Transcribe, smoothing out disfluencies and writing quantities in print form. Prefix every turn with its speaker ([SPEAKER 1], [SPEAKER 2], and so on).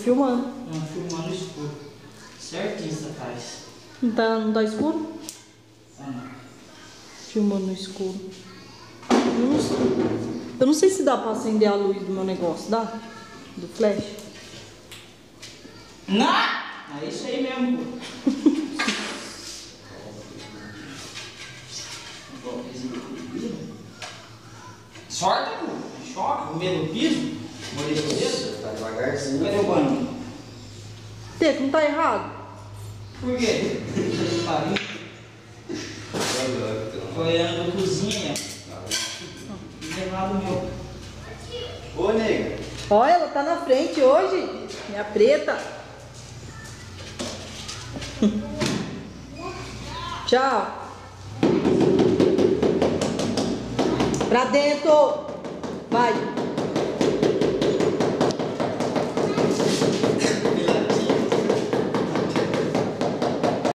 [SPEAKER 1] filmando.
[SPEAKER 2] Não, filmando no escuro. Certinho você faz.
[SPEAKER 1] Não tá escuro?
[SPEAKER 2] Não.
[SPEAKER 1] Filmando no escuro. Eu não sei se dá pra acender a luz do meu negócio, dá? Do flash.
[SPEAKER 2] Não! É isso aí mesmo, pô. Sorta, pô. Choca, o medo do piso. Molhei o dedo.
[SPEAKER 3] Tá devagarzinho.
[SPEAKER 2] Cadê o banho?
[SPEAKER 1] Teco, não tá errado?
[SPEAKER 2] Por quê? Pariu. Tô olhando da cozinha. Fiz errado meu.
[SPEAKER 3] Ô, nega.
[SPEAKER 1] Olha, ela tá na frente hoje. Minha preta. Tchau. Pra dentro. Vai.